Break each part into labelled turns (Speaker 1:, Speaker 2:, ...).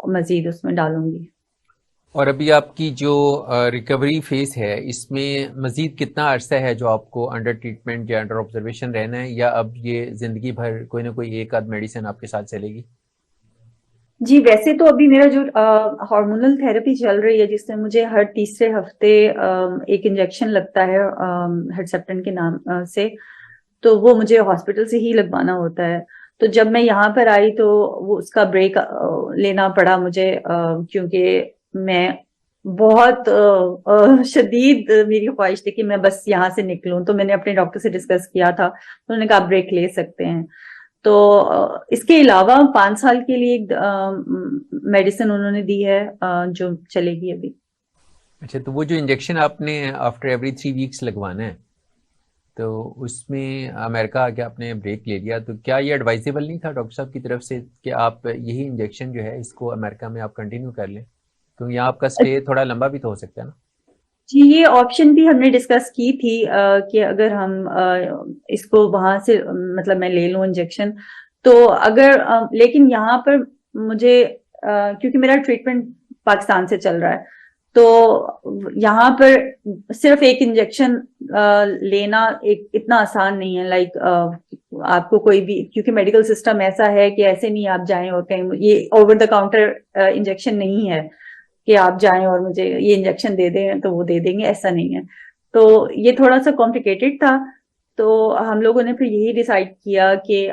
Speaker 1: मजीद उसमें डालूंगी।
Speaker 2: और अभी आपकी जो रिकवरी फेस है, इसमें मजीद कितना अरसा है जो आपको अंडर ट्रीटमेंट या अंडर ऑब्जर्वेशन रहना है, या अब ये जिंदगी भर कोई ना कोई एक आध मेडिसिन आपके साथ चलेगी?
Speaker 1: जी, वैसे तो अभी मेरा जो हार्मोनल थेरेपी चल रही है, जिसमें मुझे हर तीसरे हफ्ते एक इंजेक्शन लगता है हेर्सेप्टिन के नाम से, तो वो मुझे हॉस्पिटल से ही लगवाना होता है। तो जब मैं यहाँ पर आई तो वो उसका ब्रेक लेना पड़ा मुझे, क्योंकि मैं बहुत शदीद मेरी ख्वाहिश थी कि मैं बस यहाँ से निकलूं। तो मैंने अपने डॉक्टर से डिस्कस किया था, तो उन्होंने कहा आप ब्रेक ले सकते हैं। तो इसके अलावा 5 साल के लिए एक मेडिसिन उन्होंने दी है जो चलेगी अभी।
Speaker 2: अच्छा, तो वो जो इंजेक्शन आपने आफ्टर एवरी 3 वीक्स लगवाना है, तो उसमें अमेरिका आके आपने ब्रेक ले लिया, तो क्या ये एडवाइजेबल नहीं था डॉक्टर साहब की तरफ से कि आप यही इंजेक्शन जो है इसको अमेरिका में आप कंटिन्यू कर लें, क्योंकि यहाँ आपका स्टे थोड़ा लंबा भी तो हो सकता है ना?
Speaker 1: जी, ये ऑप्शन भी हमने डिस्कस की थी कि अगर हम इसको वहां से मतलब मैं ले लूं इंजेक्शन, तो अगर लेकिन यहाँ पर मुझे क्योंकि मेरा ट्रीटमेंट पाकिस्तान से चल रहा है, तो यहाँ पर सिर्फ एक इंजेक्शन लेना एक इतना आसान नहीं है। लाइक आपको कोई भी, क्योंकि मेडिकल सिस्टम ऐसा है कि ऐसे नहीं आप जाएं और कहीं, ये ओवर द काउंटर इंजेक्शन नहीं है कि आप जाएं और मुझे ये इंजेक्शन दे दें तो वो दे देंगे, ऐसा नहीं है। तो ये थोड़ा सा कॉम्प्लिकेटेड था। तो हम लोगों ने फिर यही डिसाइड किया कि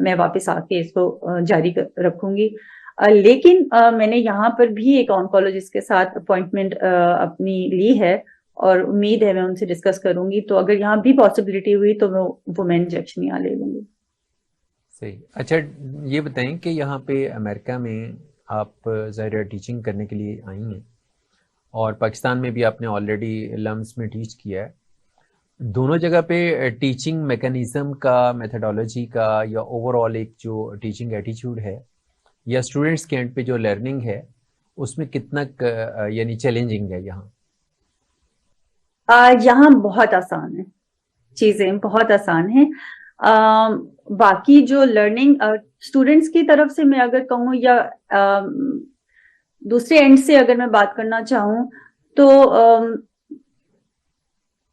Speaker 1: मैं वापस आके इसको जारी रखूंगी। लेकिन मैंने यहाँ पर भी एक ऑन्कोलॉजिस्ट के साथ अपॉइंटमेंट अपनी ली है, और उम्मीद है मैं उनसे डिस्कस करूंगी। तो अगर यहाँ भी पॉसिबिलिटी हुई तो मैं इंजेक्शन यहाँ ले लूंगी।
Speaker 2: सही। अच्छा, ये बताएं कि यहाँ पे अमेरिका में आप ज़ाहिर टीचिंग करने के लिए आई हैं, और पाकिस्तान में भी आपने ऑलरेडी लम्स में टीच किया है। दोनों जगह पे टीचिंग मैकेनिज्म का, मेथडोलॉजी का, या ओवरऑल एक जो टीचिंग एटीट्यूड है, या स्टूडेंट्स के एंड पे जो लर्निंग है, उसमें कितना यानी चैलेंजिंग है यहाँ?
Speaker 1: यहाँ बहुत आसान है, चीजें बहुत आसान है। बाकी जो लर्निंग स्टूडेंट्स की तरफ से मैं अगर कहूँ, या दूसरे एंड से अगर मैं बात करना चाहूँ, तो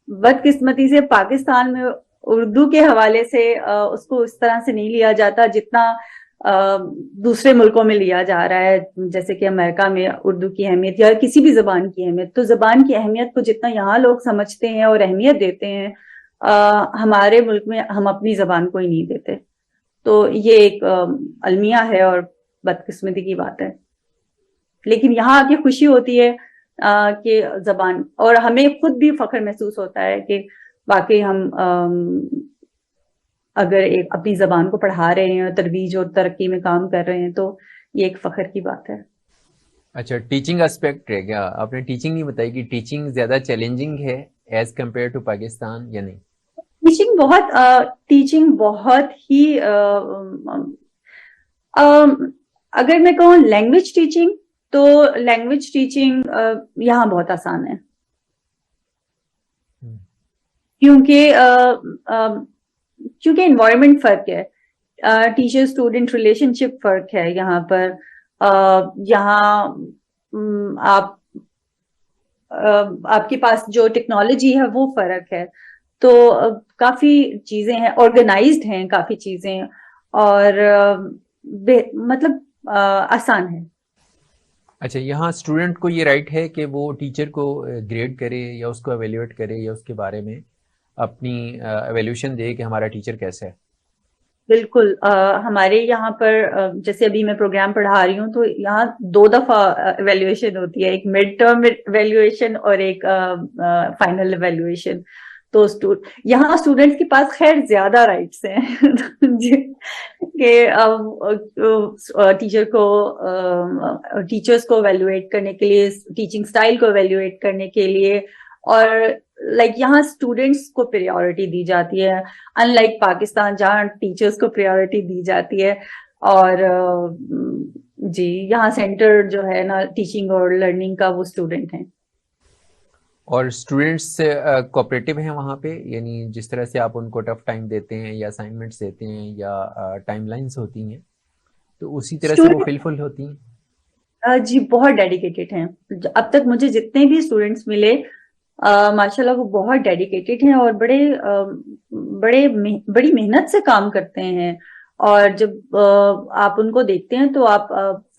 Speaker 1: बदकिस्मती से पाकिस्तान में उर्दू के हवाले से उसको इस तरह से नहीं लिया जाता जितना दूसरे मुल्कों में लिया जा रहा है। जैसे कि अमेरिका में उर्दू की अहमियत या किसी भी जबान की अहमियत, तो जबान की अहमियत को जितना यहाँ लोग समझते हैं और अहमियत देते हैं, हमारे मुल्क में हम अपनी जबान को ही नहीं देते। तो ये एक अलमिया है और बदकिस्मती की बात है। लेकिन यहाँ आके खुशी होती है कि जबान, और हमें खुद भी फख्र महसूस होता है कि वाकई हम अगर एक अपनी जबान को पढ़ा रहे हैं और तरवीज और तरक्की में काम कर रहे हैं, तो ये एक फख्र की बात है।
Speaker 2: अच्छा, टीचिंग एस्पेक्ट रह गया, आपने टीचिंग नहीं बताई कि टीचिंग ज़्यादा चैलेंजिंग है एज कम्पेयर टू पाकिस्तान या नहीं?
Speaker 1: टीचिंग बहुत ही अगर मैं कहूँ लैंग्वेज टीचिंग, तो लैंग्वेज टीचिंग यहाँ बहुत आसान है,
Speaker 2: हम्म।
Speaker 1: क्योंकि क्योंकि एनवायरनमेंट फर्क है, टीचर स्टूडेंट रिलेशनशिप फर्क है यहाँ पर। यहाँ आप आपके पास जो टेक्नोलॉजी है वो फर्क है। तो काफी चीजें हैं, ऑर्गेनाइज्ड हैं काफी चीजें, और मतलब आसान है।
Speaker 2: अच्छा, यहाँ स्टूडेंट को ये राइट है कि वो टीचर को ग्रेड करे या उसको एवेल्यूएट करे या उसके बारे में अपनी एवेल्यूशन दे कि हमारा टीचर कैसा है?
Speaker 1: बिल्कुल, हमारे यहाँ पर जैसे अभी मैं प्रोग्राम पढ़ा रही हूँ, तो यहाँ 2 दफा एवेल्युएशन होती है, एक मिड टर्म एवेल्युएशन और एक फाइनल एवेल्युएशन। तो यहाँ स्टूडेंट्स के पास खैर ज्यादा राइट्स हैं कि टीचर को टीचर्स को एवेल्युएट करने के लिए, टीचिंग स्टाइल को एवेल्युएट करने के लिए, और यहाँ स्टूडेंट्स को प्रायोरिटी दी जाती है, अनलाइक पाकिस्तान जहाँ टीचर्स को प्रायोरिटी दी जाती है। और जी, यहाँ सेंटर जो है ना टीचिंग और लर्निंग का, वो स्टूडेंट हैं।
Speaker 2: और स्टूडेंट्स कोऑपरेटिव हैं वहाँ पे, यानी जिस तरह से आप उनको टफ टाइम देते हैं या असाइनमेंट्स देते हैं या टाइमलाइंस होती हैं, तो उसी तरह से वो
Speaker 1: स्टूडेंट
Speaker 2: फिलफुल होती हैं।
Speaker 1: जी बहुत डेडिकेटेड हैं। अब तक मुझे जितने भी स्टूडेंट्स मिले माशाल्लाह वो बहुत डेडिकेटेड हैं और बड़ी मेहनत से काम करते हैं। और जब आप उनको देखते हैं तो आप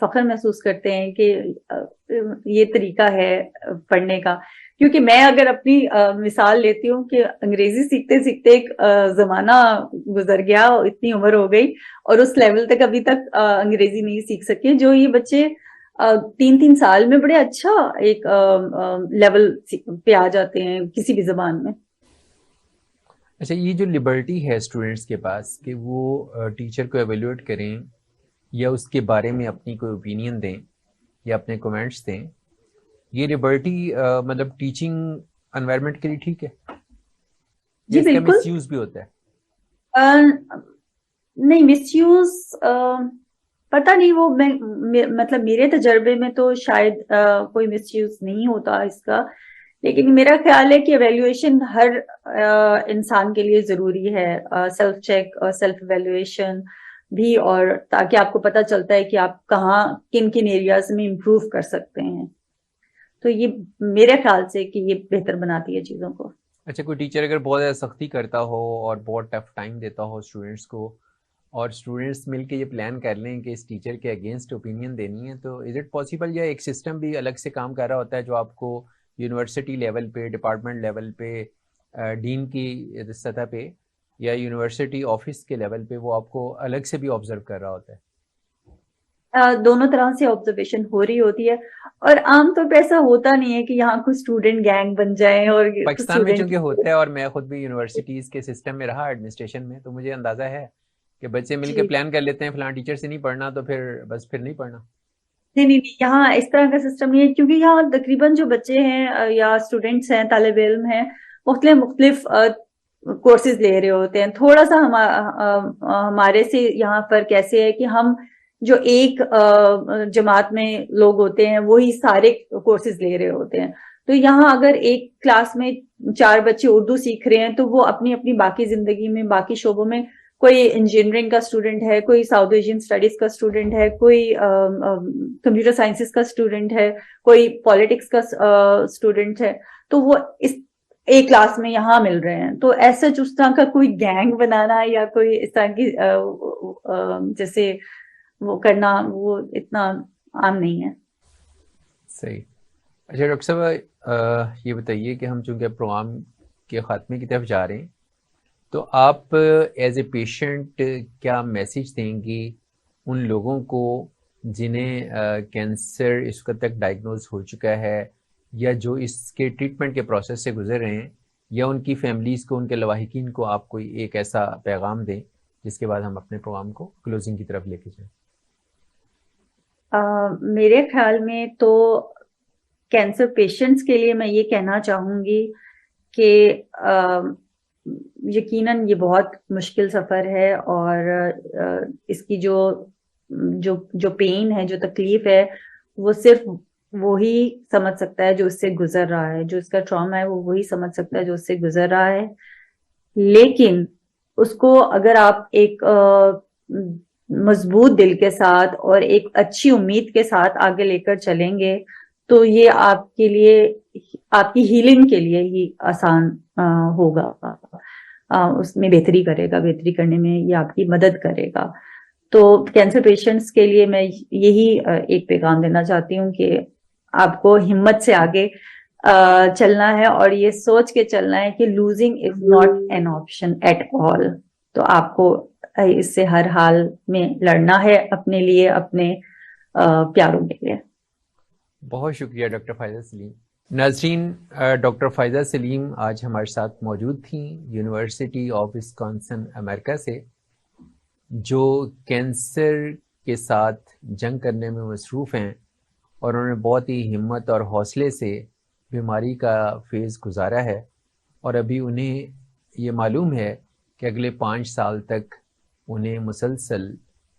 Speaker 1: फख्र महसूस करते हैं कि ये तरीका है पढ़ने का। क्योंकि मैं अगर अपनी मिसाल लेती हूँ कि अंग्रेजी सीखते सीखते एक जमाना गुजर गया, इतनी उम्र हो गई और उस लेवल तक अभी तक अंग्रेजी नहीं सीख सके जो ये बच्चे 3-3 साल में बड़े अच्छा एक लेवल पे आ जाते हैं किसी भी जबान में।
Speaker 2: अच्छा, ये जो लिबर्टी है स्टूडेंट्स के पास कि वो टीचर को एवेल्यूएट करें या उसके बारे में अपनी कोई ओपिनियन दें या अपने कमेंट्स दें, ये लिबर्टी मतलब टीचिंग एनवायरनमेंट के लिए ठीक है या
Speaker 1: जी
Speaker 2: इसका
Speaker 1: बिल्कुल।
Speaker 2: मिसयूज भी होता है?
Speaker 1: नहीं, मिसयूज पता नहीं, वो मतलब मेरे तजर्बे में तो शायद कोई मिसयूज नहीं होता इसका। लेकिन मेरा ख्याल है कि एवेल्युएशन हर इंसान के लिए जरूरी है, सेल्फ चेक और सेल्फ एवेल्युएशन भी, और ताकि आपको पता चलता है कि आप कहाँ किन किन एरियाज में इम्प्रूव कर सकते हैं। तो ये मेरे ख्याल से कि ये बेहतर बनाती है चीजों को।
Speaker 2: अच्छा, कोई टीचर अगर बहुत ज़्यादा सख्ती करता हो और बहुत टफ टाइम देता हो स्टूडेंट्स को, और स्टूडेंट्स मिलके ये प्लान कर लें कि इस टीचर के अगेंस्ट ओपिनियन देनी है, तो इज़ इट पॉसिबल, या एक सिस्टम भी अलग से काम कर रहा होता है जो आपको यूनिवर्सिटी लेवल पे, डिपार्टमेंट लेवल पे, डीन की सतह पे या यूनिवर्सिटी ऑफिस के लेवल पे वो आपको अलग से भी ऑब्जर्व कर रहा होता है?
Speaker 1: दोनों तरह से ऑब्जर्वेशन हो रही होती है। और आमतौर पे ऐसा होता नहीं है कि यहाँ कुछ स्टूडेंट गैंग बन जाए और कुछ
Speaker 2: पाकिस्तान में
Speaker 1: स्टूडेंट।
Speaker 2: चूंकि होता है, और मैं खुद भी यूनिवर्सिटीज़ के सिस्टम में रहा एडमिनिस्ट्रेशन में, तो मुझे अंदाज़ा है कि बच्चे मिलके
Speaker 1: जी
Speaker 2: प्लान कर लेते हैं फलां टीचर से नहीं पढ़ना तो फिर बस फिर नहीं पढ़ना।
Speaker 1: नहीं नहीं नहीं, यहाँ इस तरह का सिस्टम नहीं है, क्योंकि यहाँ तकरीबन जो बच्चे हैं या स्टूडेंट्स हैं, तालिब इल्म हैं, मुख्तलिफ मुख्तलिफ कोर्सेज ले रहे होते हैं। थोड़ा सा हमारे से यहाँ फर्क ऐसे है कि हम जो एक जमात में लोग होते हैं वही सारे कोर्सेज ले रहे होते हैं। तो यहाँ अगर एक क्लास में 4 बच्चे उर्दू सीख रहे हैं तो वो अपनी अपनी बाकी जिंदगी में बाकी शोबों में, कोई इंजीनियरिंग का स्टूडेंट है, कोई साउथ एशियन स्टडीज का स्टूडेंट है, कोई कंप्यूटर साइंसेस का स्टूडेंट है, कोई पॉलिटिक्स का स्टूडेंट है, तो वो इस एक क्लास में यहाँ मिल रहे हैं। तो ऐसा उस तरह का कोई गैंग बनाना या कोई इस तरह की जैसे वो करना, वो इतना आम नहीं है।
Speaker 2: सही। अच्छा डॉक्टर साहब, ये बताइए कि हम चूंकि अब प्रोग्राम के ख़ात्मे की तरफ जा रहे हैं, तो आप एज ए पेशेंट क्या मैसेज देंगी उन लोगों को जिन्हें कैंसर इस वक्त तक डायग्नोज हो चुका है, या जो इसके ट्रीटमेंट के प्रोसेस से गुजर रहे हैं, या उनकी फैमिलीज़ को, उनके लवाहिकीन को आप कोई एक ऐसा पैगाम दें जिसके बाद हम अपने प्रोग्राम को क्लोजिंग की तरफ लेके जाएं?
Speaker 1: मेरे ख्याल में तो कैंसर पेशेंट्स के लिए मैं ये कहना चाहूंगी कि यकीनन ये बहुत मुश्किल सफर है, और इसकी जो जो जो पेन है, जो तकलीफ है, वो सिर्फ वो ही समझ सकता है जो इससे गुजर रहा है। जो इसका ट्रॉमा है वो वही समझ सकता है जो इससे गुजर रहा है। लेकिन उसको अगर आप एक मजबूत दिल के साथ और एक अच्छी उम्मीद के साथ आगे लेकर चलेंगे तो ये आपके लिए, आपकी हीलिंग के लिए ही आसान होगा। उसमें बेहतरी करेगा, बेहतरी करने में ये आपकी मदद करेगा। तो कैंसर पेशेंट्स के लिए मैं यही एक पैगाम देना चाहती हूँ कि आपको हिम्मत से आगे चलना है और ये सोच के चलना है कि losing is not an option at all. तो आपको इससे हर हाल में लड़ना है, अपने लिए, अपने प्यारों के लिए।
Speaker 2: बहुत शुक्रिया डॉक्टर फ़ायज़ा सलीम। नाज़रीन, डॉक्टर फ़ायज़ा सलीम आज हमारे साथ मौजूद थी यूनिवर्सिटी ऑफ विस्कॉन्सिन अमेरिका से, जो कैंसर के साथ जंग करने में मसरूफ़ हैं, और उन्होंने बहुत ही हिम्मत और हौसले से बीमारी का फेज़ गुजारा है, और अभी उन्हें ये मालूम है कि अगले 5 साल तक उन्हें मुसलसल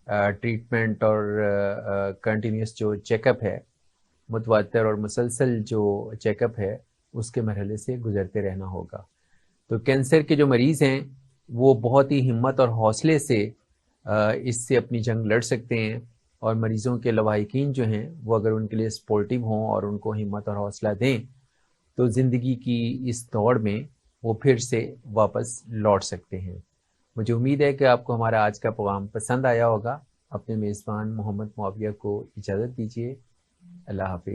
Speaker 2: ट्रीटमेंट और कंटिन्यूस जो चेकअप है, मुतवातर और मुसलसल जो चेकअप है, उसके मरहले से गुज़रते रहना होगा। तो कैंसर के जो मरीज़ हैं वो बहुत ही हिम्मत और हौसले से इससे अपनी जंग लड़ सकते हैं। और मरीज़ों के लवाहिकीन जो हैं वो अगर उनके लिए सपोर्टिव हों और उनको हिम्मत और हौसला दें तो ज़िंदगी की इस दौड़ में वो फिर से वापस लौट सकते हैं। मुझे उम्मीद है कि आपको हमारा आज का प्रोग्राम पसंद आया होगा। अपने मेज़बान मोहम्मद मुआविया को इजाज़त दीजिए। अल्लाह हाफ़िज़।